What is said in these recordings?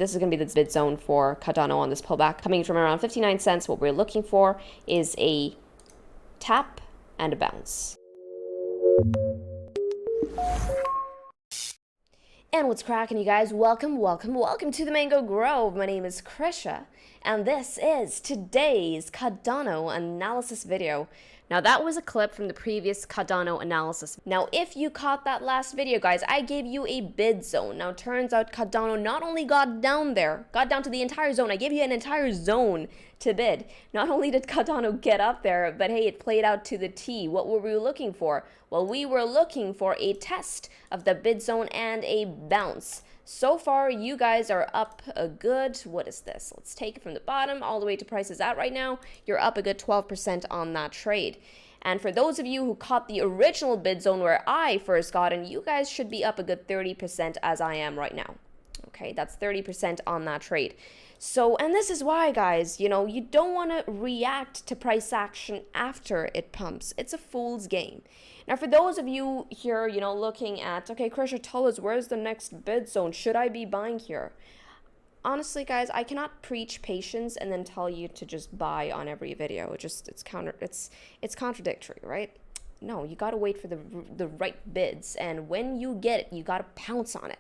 This is going to be the bid zone for Cardano on this pullback. Coming from around 59 cents, what we're looking for is a tap and a bounce. And what's cracking, you guys? Welcome to the Mango Grove. My name is Krisha, and this is today's Cardano analysis video. Now, that was a clip from the previous Cardano analysis. Now, if you caught that last video, guys, I gave you a bid zone. Now, turns out Cardano not only got down to the entire zone. I gave you an entire zone to bid. Not only did Cardano get up there, but hey, it played out to the T. What were we looking for? Well, we were looking for a test of the bid zone and a bounce. So far, you guys are up a good, what is this? Let's take it from the bottom all the way to prices at right now. You're up a good 12% on that trade. And for those of you who caught the original bid zone where I first got in, you guys should be up a good 30% as I am right now. Okay, that's 30% on that trade. So, and this is why, guys, you don't want to react to price action after it pumps. It's a fool's game. Now, for those of you here, looking at, okay, Krisha, tell us, where's the next bid zone? Should I be buying here? Honestly, guys, I cannot preach patience and then tell you to just buy on every video. It's contradictory, right? No, you got to wait for the right bids. And when you get it, you got to pounce on it.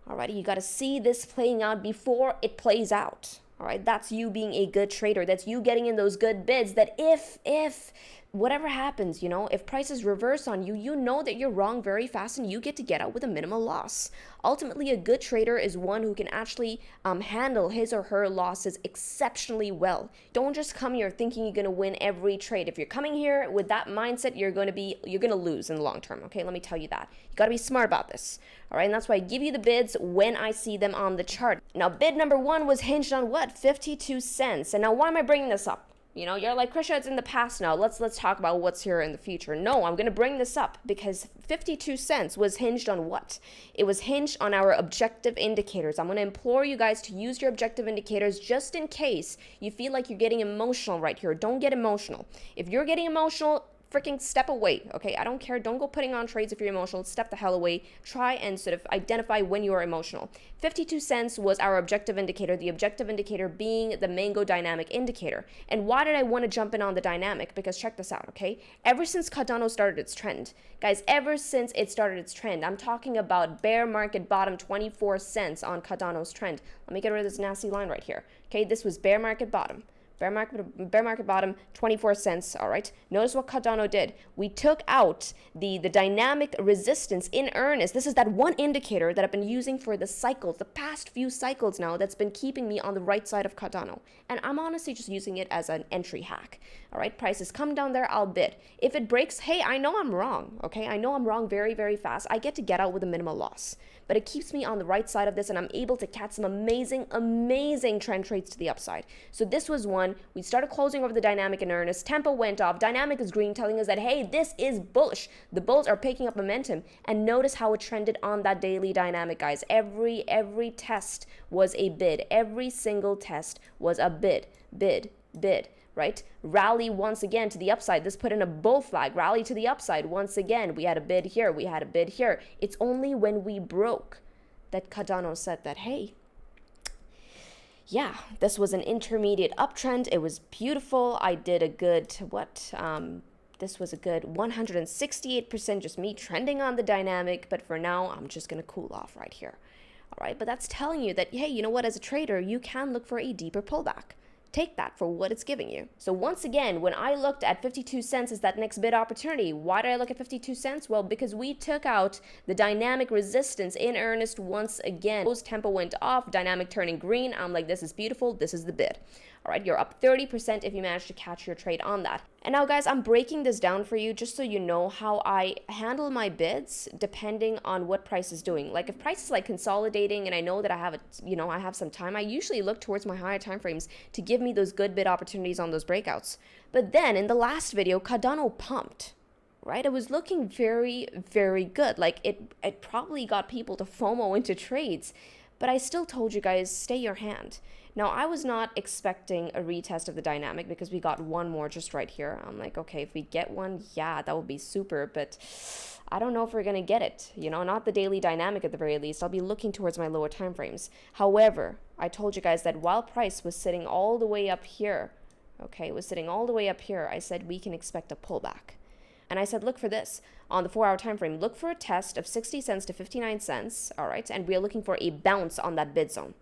Alrighty, you got to see this playing out before it plays out. All right, that's you being a good trader. That's you getting in those good bids that if whatever happens, if prices reverse on you, you know that you're wrong very fast and you get to get out with a minimal loss. Ultimately, a good trader is one who can actually handle his or her losses exceptionally well. Don't just come here thinking you're going to win every trade. If you're coming here with that mindset, you're going to lose in the long term. Okay, let me tell you that. You got to be smart about this. All right, and that's why I give you the bids when I see them on the chart. Now, bid number one was hinged on what? 52 cents. And now why am I bringing this up? You're like, Krisha, it's in the past now. Let's talk about what's here in the future. No, I'm going to bring this up because 52 cents was hinged on what? It was hinged on our objective indicators. I'm going to implore you guys to use your objective indicators just in case you feel like you're getting emotional right here. Don't get emotional. If you're getting emotional, freaking step away, okay? I don't care. Don't go putting on trades if you're emotional. Step the hell away. Try and sort of identify when you are emotional. 52 cents was our objective indicator, the objective indicator being the Mango dynamic indicator. And why did I want to jump in on the dynamic? Because check this out, okay? Ever since Cardano started its trend, guys, I'm talking about bear market bottom 24 cents on Cardano's trend. Let me get rid of this nasty line right here. Okay, this was bear market bottom. Bear market bottom, 24 cents, all right? Notice what Cardano did. We took out the dynamic resistance in earnest. This is that one indicator that I've been using for the cycles, the past few cycles now, that's been keeping me on the right side of Cardano. And I'm honestly just using it as an entry hack, all right? Prices come down there, I'll bid. If it breaks, hey, I know I'm wrong, okay? I know I'm wrong very, very fast. I get to get out with a minimal loss. But it keeps me on the right side of this, and I'm able to catch some amazing, amazing trend trades to the upside. So this was one. We started closing over the dynamic in earnest. Tempo went off. Dynamic is green, telling us that, hey, this is bullish. The bulls are picking up momentum. And notice how it trended on that daily dynamic, guys. Every test was a bid. Every single test was a bid, right? Rally once again to the upside. This put in a bull flag. Rally to the upside once again. We had a bid here. We had a bid here. It's only when we broke that Cardano said that, hey, yeah, this was an intermediate uptrend. It was beautiful. I did a good, this was a good 168%, just me trending on the dynamic. But for now, I'm just going to cool off right here. All right, but that's telling you that, hey, you know what? As a trader, you can look for a deeper pullback. Take that for what it's giving you. So once again, when I looked at 52 cents as that next bid opportunity, why did I look at 52 cents? Well, because we took out the dynamic resistance in earnest once again. Those tempo went off, dynamic turning green. I'm like, this is beautiful. This is the bid. All right, you're up 30% if you manage to catch your trade on that. And now, guys, I'm breaking this down for you just so you know how I handle my bids depending on what price is doing. Like if price is like consolidating and I know that I have some time, I usually look towards my higher time frames to give me those good bid opportunities on those breakouts. But then in the last video, Cardano pumped. Right? It was looking very, very good. Like it probably got people to FOMO into trades. But I still told you guys, stay your hand. Now, I was not expecting a retest of the dynamic because we got one more just right here. I'm like, okay, if we get one, yeah, that would be super. But I don't know if we're going to get it, not the daily dynamic at the very least. I'll be looking towards my lower time frames. However, I told you guys that while price was sitting all the way up here, okay, I said we can expect a pullback. And I said, look for this on the 4-hour time frame. Look for a test of 60 cents to 59 cents, all right? And we are looking for a bounce on that bid zone.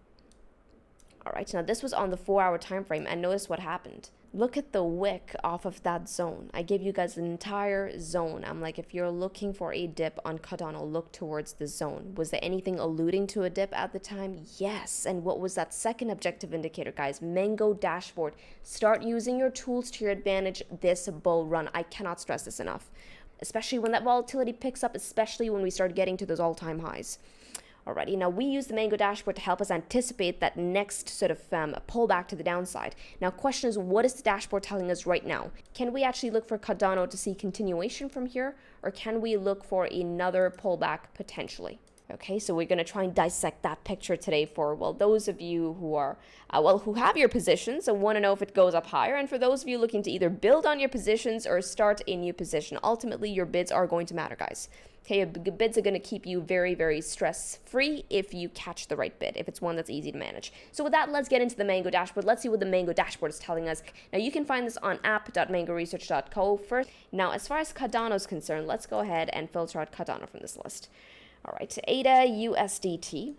All right, now this was on the 4-hour time frame, and notice what happened. Look at the wick off of that zone. I gave you guys an entire zone. I'm like, if you're looking for a dip on Cardano, look towards the zone. Was there anything alluding to a dip at the time? Yes. And what was that second objective indicator, guys? Mango dashboard. Start using your tools to your advantage this bull run. I cannot stress this enough, especially when that volatility picks up, especially when we start getting to those all-time highs. Alrighty, now we use the Mango dashboard to help us anticipate that next sort of pullback to the downside. Now, question is, what is the dashboard telling us right now? Can we actually look for Cardano to see continuation from here, or can we look for another pullback potentially? Okay, so we're going to try and dissect that picture today for, well, those of you who are, who have your positions and want to know if it goes up higher, and for those of you looking to either build on your positions or start a new position. Ultimately, your bids are going to matter, guys. Okay, bids are going to keep you very, very stress-free if you catch the right bid, if it's one that's easy to manage. So with that, let's get into the Mango dashboard. Let's see what the Mango dashboard is telling us. Now, you can find this on app.mangoresearch.co first. Now, as far as Cardano is concerned, let's go ahead and filter out Cardano from this list. All right, ADA USDT.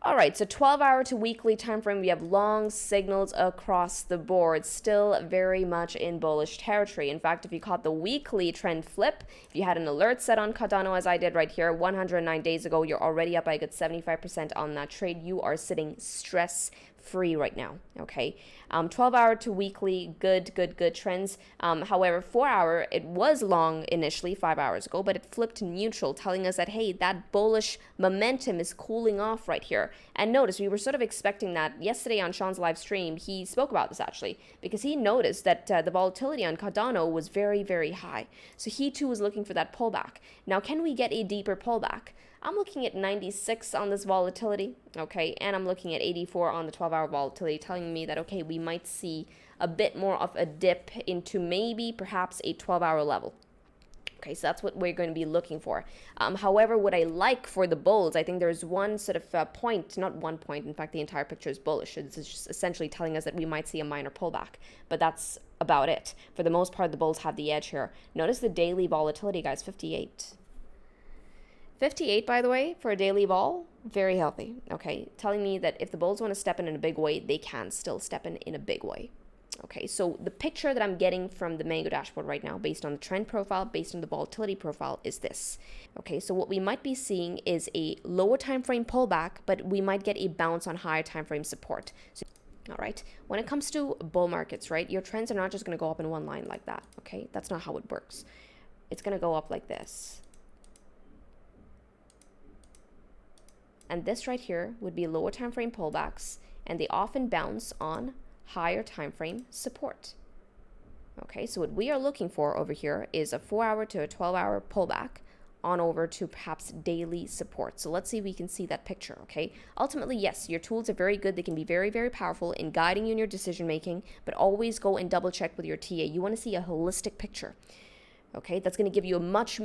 All right, so 12-hour to weekly time frame, we have long signals across the board, still very much in bullish territory. In fact, if you caught the weekly trend flip, if you had an alert set on Cardano, as I did right here, 109 days ago, you're already up by a good 75% on that trade. You are sitting stress-free right now, okay? 12-hour to weekly, good trends. However, 4-hour, it was long initially 5 hours ago, but it flipped to neutral, telling us that, hey, that bullish momentum is cooling off right here. And notice, we were sort of expecting that yesterday on Sean's live stream. He spoke about this actually, because he noticed that the volatility on Cardano was very, very high. So he too was looking for that pullback. Now, can we get a deeper pullback? I'm looking at 96 on this volatility, okay, and I'm looking at 84 on the 12-hour volatility, telling me that, okay, we might see a bit more of a dip into maybe perhaps a 12-hour level. Okay, so that's what we're going to be looking for. However, what I like for the bulls, I think there's one sort of point, not one point, in fact, the entire picture is bullish. It's just essentially telling us that we might see a minor pullback, but that's about it. For the most part, the bulls have the edge here. Notice the daily volatility, guys, 58. 58, by the way, for a daily vol, very healthy, okay? Telling me that if the bulls want to step in a big way, they can still step in a big way. Okay, so the picture that I'm getting from the Mango dashboard right now, based on the trend profile, based on the volatility profile, is this. Okay, so what we might be seeing is a lower time frame pullback, but we might get a bounce on higher time frame support. So, all right, when it comes to bull markets, right, your trends are not just going to go up in one line like that, okay? That's not how it works. It's going to go up like this. And this right here would be lower time frame pullbacks, and they often bounce on higher time frame support. Okay, so what we are looking for over here is a 4-hour to a 12-hour pullback on over to perhaps daily support. So let's see if we can see that picture, okay? Ultimately, yes, your tools are very good. They can be very, very powerful in guiding you in your decision making, but always go and double check with your TA. You want to see a holistic picture, okay? That's going to give you a much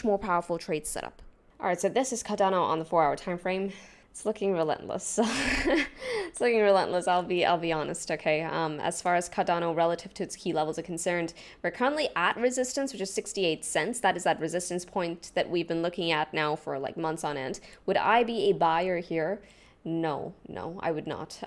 more powerful trade setup. All right, so this is Cardano on the 4-hour time frame. It's looking relentless. It's looking relentless. I'll be honest. Okay. As far as Cardano relative to its key levels are concerned, we're currently at resistance, which is 68 cents. That is that resistance point that we've been looking at now for like months on end. Would I be a buyer here? No, I would not.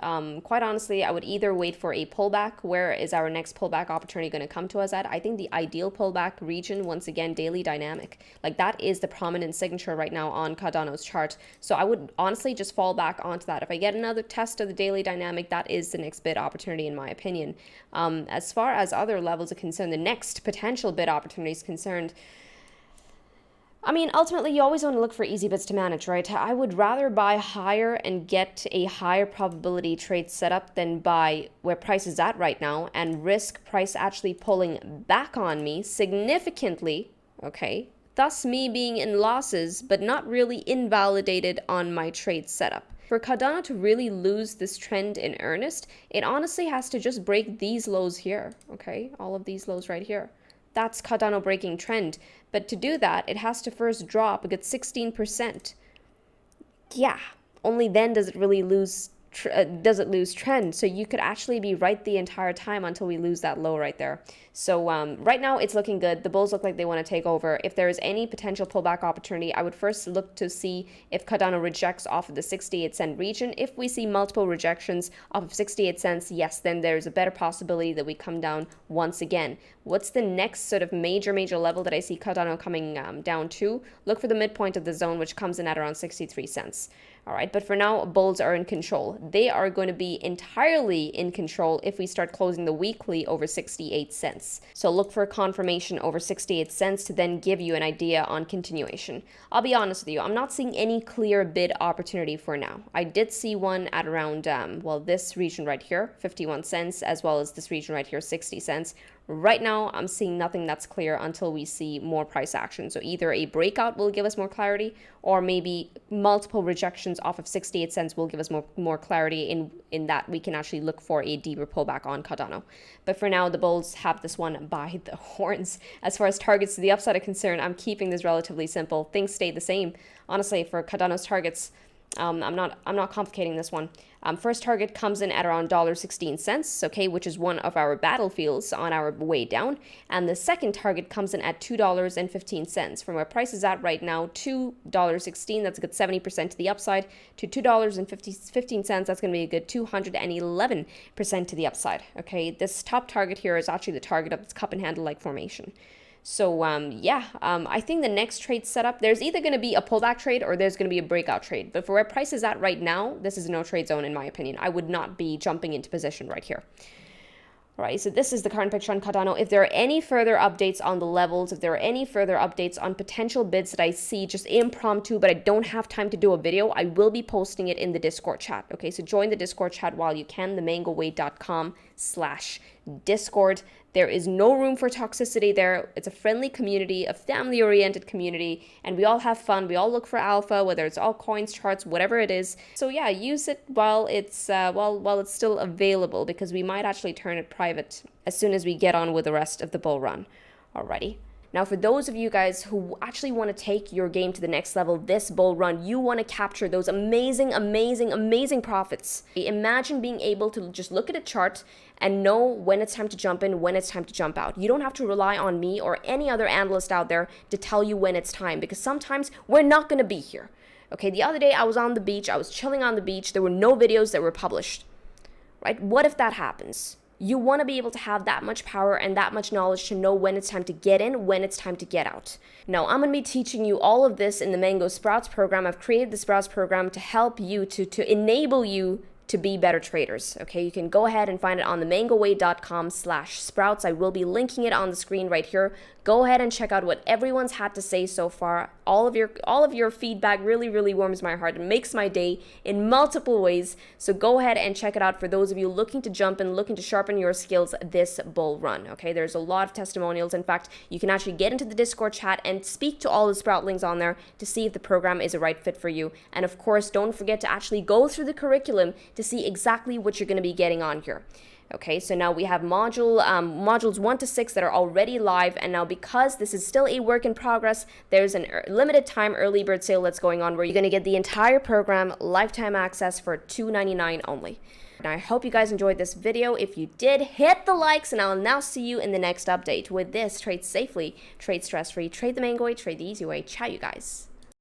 Quite honestly, I would either wait for a pullback. Where is our next pullback opportunity going to come to us at? I think the ideal pullback region, once again, daily dynamic. Like that is the prominent signature right now on Cardano's chart. So I would honestly just fall back onto that. If I get another test of the daily dynamic, that is the next bid opportunity in my opinion. As far as other levels are concerned, the next potential bid opportunity is concerned, I mean, ultimately, you always want to look for easy bits to manage, right? I would rather buy higher and get a higher probability trade setup than buy where price is at right now and risk price actually pulling back on me significantly, okay? Thus me being in losses, but not really invalidated on my trade setup. For Cardano to really lose this trend in earnest, it honestly has to just break these lows here, okay? All of these lows right here. that's Cardano breaking trend. But to do that, it has to first drop a good 16%. Yeah, only then does it really lose trend. So you could actually be right the entire time until we lose that low right there. So right now it's looking good. The bulls look like they want to take over. If there is any potential pullback opportunity, I would first look to see if Cardano rejects off of the 68-cent region. If we see multiple rejections off of 68 cents, yes, then there's a better possibility that we come down once again. What's the next sort of major level that I see Cardano coming down to? Look for the midpoint of the zone, which comes in at around 63 cents. All right, but for now, bulls are in control. They are going to be entirely in control if we start closing the weekly over 68 cents. So look for a confirmation over 68 cents to then give you an idea on continuation. I'll be honest with you, I'm not seeing any clear bid opportunity for now. I did see one at around, this region right here, 51 cents, as well as this region right here, 60 cents. Right now, I'm seeing nothing that's clear until we see more price action. So either a breakout will give us more clarity, or maybe multiple rejections off of 68 cents will give us more clarity in that we can actually look for a deeper pullback on Cardano. But for now, the bulls have this one by the horns. As far as targets to the upside are concerned, I'm keeping this relatively simple. Things stay the same. Honestly, for Cardano's targets, I'm not complicating this one. First target comes in at around $1.16, okay, which is one of our battlefields on our way down. And the second target comes in at $2.15. From where price is at right now, $2.16, that's a good 70% to the upside, to $2.15, that's going to be a good 211% to the upside, okay? This top target here is actually the target of this cup and handle-like formation. So I think the next trade setup, there's either going to be a pullback trade or there's going to be a breakout trade. But for where price is at right now, this is a no trade zone in my opinion. I would not be jumping into position right here. All right, so this is the current picture on Cardano. If there are any further updates on the levels, if there are any further updates on potential bids that I see just impromptu, but I don't have time to do a video, I will be posting it in the Discord chat. Okay, so join the Discord chat while you can, themango.com/Discord. There is no room for toxicity there. It's a friendly community, a family-oriented community, and we all have fun. We all look for alpha, whether it's altcoins, charts, whatever it is. So yeah, use it while it's still available, because we might actually turn it private as soon as we get on with the rest of the bull run. Alrighty. Now, for those of you guys who actually want to take your game to the next level this bull run, you want to capture those amazing profits. Imagine being able to just look at a chart and know when it's time to jump in, when it's time to jump out. You don't have to rely on me or any other analyst out there to tell you when it's time, because sometimes we're not going to be here. Okay, the other day I was on the beach, I was chilling on the beach, there were no videos that were published. Right? What if that happens? You want to be able to have that much power and that much knowledge to know when it's time to get in, when it's time to get out. Now, I'm going to be teaching you all of this in the Mango Sprouts program. I've created the Sprouts program to help you, to enable you to be better traders. Okay, you can go ahead and find it on themango.com/sprouts. I will be linking it on the screen right here. Go ahead and check out what everyone's had to say so far. All of your feedback really warms my heart. It makes my day in multiple ways. So go ahead and check it out for those of you looking to jump in, looking to sharpen your skills this bull run. Okay, there's a lot of testimonials. In fact, you can actually get into the Discord chat and speak to all the Sproutlings on there to see if the program is a right fit for you. And of course, don't forget to actually go through the curriculum to see exactly what you're going to be getting on here. Okay, so now we have modules 1 to 6 that are already live, and now because this is still a work in progress, there's a limited time early bird sale that's going on where you're going to get the entire program, lifetime access for $2.99 only. Now, I hope you guys enjoyed this video. If you did, hit the likes, and I'll now see you in the next update. With this, trade safely, trade stress-free, trade the mango way, trade the easy way. Ciao, you guys.